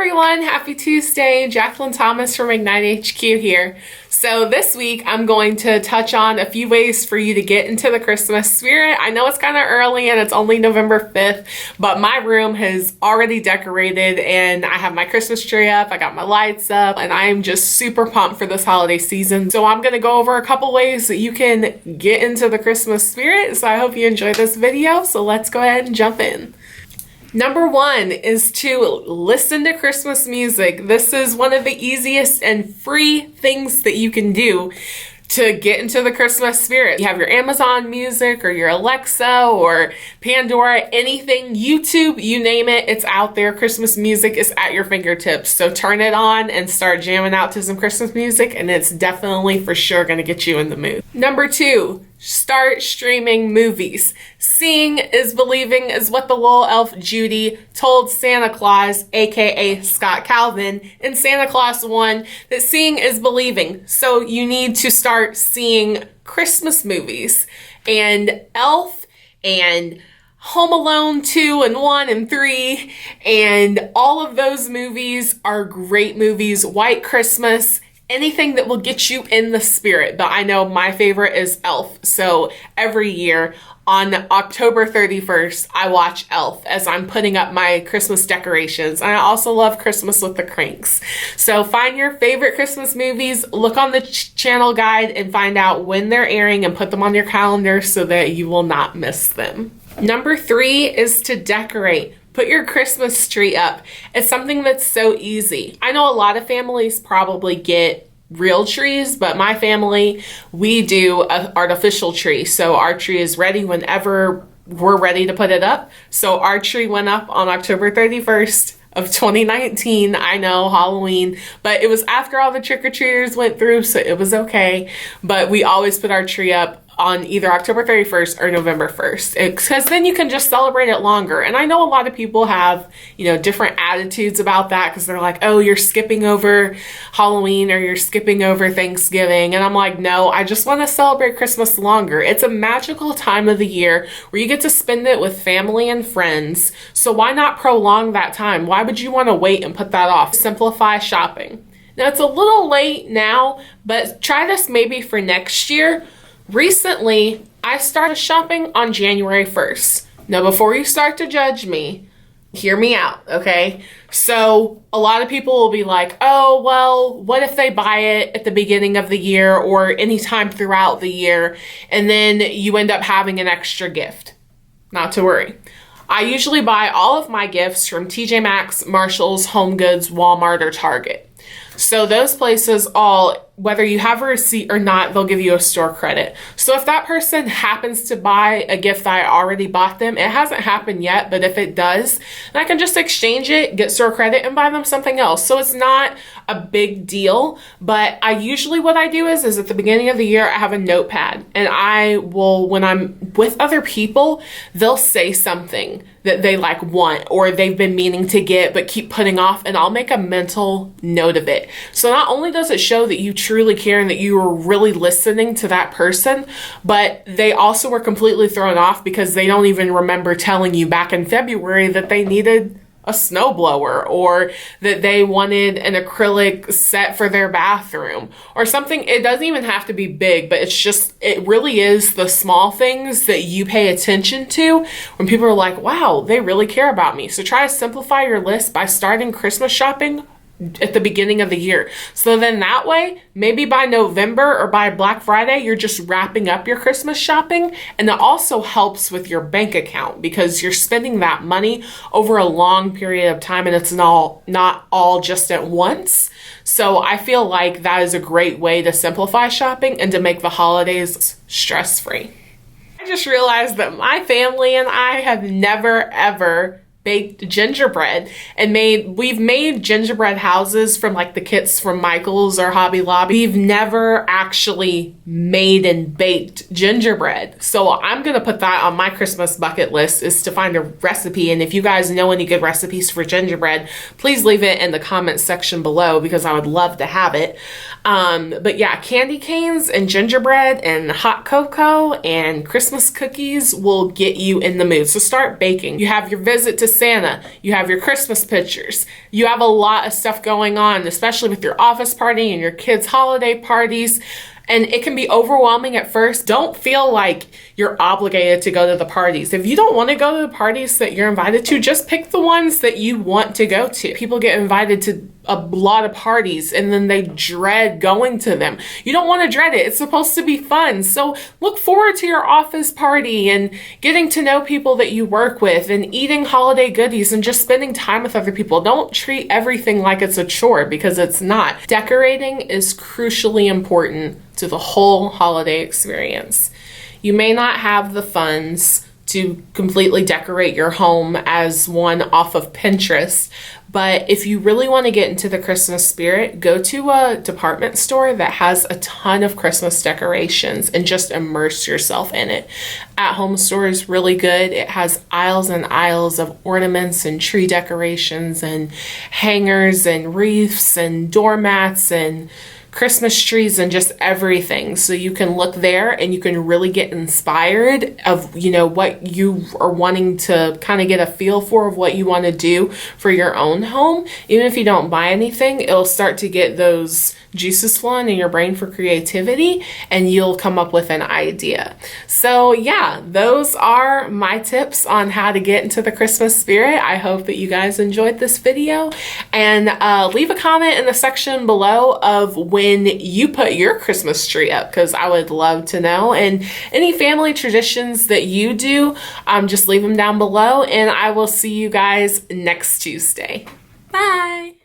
everyone, happy Tuesday. Jacqueline Thomas from IgniteHQ here. So this week I'm going to touch on a few ways for you to get into the Christmas spirit. I know it's kind of early and it's only November 5th, but my room has already decorated and I have my Christmas tree up, I got my lights up, and I am just super pumped for this holiday season. So I'm going to go over a couple ways that you can get into the Christmas spirit. So I hope you enjoy this video. So let's go ahead and jump in. Number one is to listen to Christmas music. This is one of the easiest and free things that you can do to get into the Christmas spirit. You have your Amazon Music or your Alexa or Pandora, anything, YouTube, you name it, it's out there. Christmas music is at your fingertips. So turn it on and start jamming out to some Christmas music, and it's definitely for sure going to get you in the mood. Number two, start streaming movies. Seeing is believing is what the little elf Judy told Santa Claus, aka Scott Calvin, in Santa Claus 1, that seeing is believing. So you need to start seeing Christmas movies. And Elf and Home Alone 2 and 1 and 3 and all of those movies are great movies. White Christmas, anything that will get you in the spirit. But I know my favorite is Elf. So every year on October 31st, I watch Elf as I'm putting up my Christmas decorations. And I also love Christmas with the Cranks. So find your favorite Christmas movies, look on the channel guide and find out when they're airing and put them on your calendar so that you will not miss them. Number three is to decorate. Put your Christmas tree up. It's something that's so easy. I know a lot of families probably get real trees, but my family, we do an artificial tree. So our tree is ready whenever we're ready to put it up. So our tree went up on October 31st of 2019. I know, Halloween, but it was after all the trick-or-treaters went through, so it was okay. But we always put our tree up on either October 31st or November 1st, because then you can just celebrate it longer. And I know a lot of people have, different attitudes about that because they're like, oh, you're skipping over Halloween or you're skipping over Thanksgiving. And I'm like, no, I just want to celebrate Christmas longer. It's a magical time of the year where you get to spend it with family and friends. So why not prolong that time? Why would you want to wait and put that off? Simplify shopping. Now, it's a little late now, but try this maybe for next year. Recently, I started shopping on January 1st. Now, before you start to judge me, hear me out, okay? So a lot of people will be like, oh, well, what if they buy it at the beginning of the year or anytime throughout the year, and then you end up having an extra gift? Not to worry. I usually buy all of my gifts from TJ Maxx, Marshalls, Home Goods, Walmart, or Target. So those places all, whether you have a receipt or not, they'll give you a store credit. So if that person happens to buy a gift that I already bought them, it hasn't happened yet, but if it does, then I can just exchange it, get store credit, and buy them something else. So it's not a big deal, but what I do is at the beginning of the year, I have a notepad, and I will, when I'm with other people, they'll say something that they want or they've been meaning to get but keep putting off, and I'll make a mental note of it. So not only does it show that you truly care and that you are really listening to that person, but they also were completely thrown off because they don't even remember telling you back in February that they needed a snowblower or that they wanted an acrylic set for their bathroom or something. It doesn't even have to be big, but it really is the small things that you pay attention to when people are like, wow, they really care about me. So try to simplify your list by starting Christmas shopping at the beginning of the year. So then that way, maybe by November or by Black Friday, you're just wrapping up your Christmas shopping. And it also helps with your bank account because you're spending that money over a long period of time and it's not all just at once. So I feel like that is a great way to simplify shopping and to make the holidays stress-free. I just realized that my family and I have never, ever baked gingerbread and we've made gingerbread houses from the kits from Michael's or Hobby Lobby. We've never actually made and baked gingerbread. So I'm going to put that on my Christmas bucket list, is to find a recipe. And if you guys know any good recipes for gingerbread, please leave it in the comments section below because I would love to have it. But yeah, candy canes and gingerbread and hot cocoa and Christmas cookies will get you in the mood. So start baking. You have your visit to Santa, you have your Christmas pictures, you have a lot of stuff going on, especially with your office party and your kids' holiday parties. And it can be overwhelming at first. Don't feel like you're obligated to go to the parties. If you don't want to go to the parties that you're invited to, just pick the ones that you want to go to. People get invited to a lot of parties and then they dread going to them. You don't want to dread it. It's supposed to be fun. So look forward to your office party and getting to know people that you work with and eating holiday goodies and just spending time with other people. Don't treat everything like it's a chore, because it's not. Decorating is crucially important to the whole holiday experience. You may not have the funds to completely decorate your home as one off of Pinterest, but if you really want to get into the Christmas spirit, go to a department store that has a ton of Christmas decorations and just immerse yourself in it. At Home Store is really good. It has aisles and aisles of ornaments and tree decorations and hangers and wreaths and doormats and Christmas trees and just everything. So you can look there and you can really get inspired of, what you are wanting to kind of get a feel for of what you want to do for your own home. Even if you don't buy anything, it'll start to get those juices flowing in your brain for creativity and you'll come up with an idea. So yeah, those are my tips on how to get into the Christmas spirit. I hope that you guys enjoyed this video, and leave a comment in the section below of when you put your Christmas tree up, because I would love to know. And any family traditions that you do, just leave them down below, and I will see you guys next Tuesday. Bye.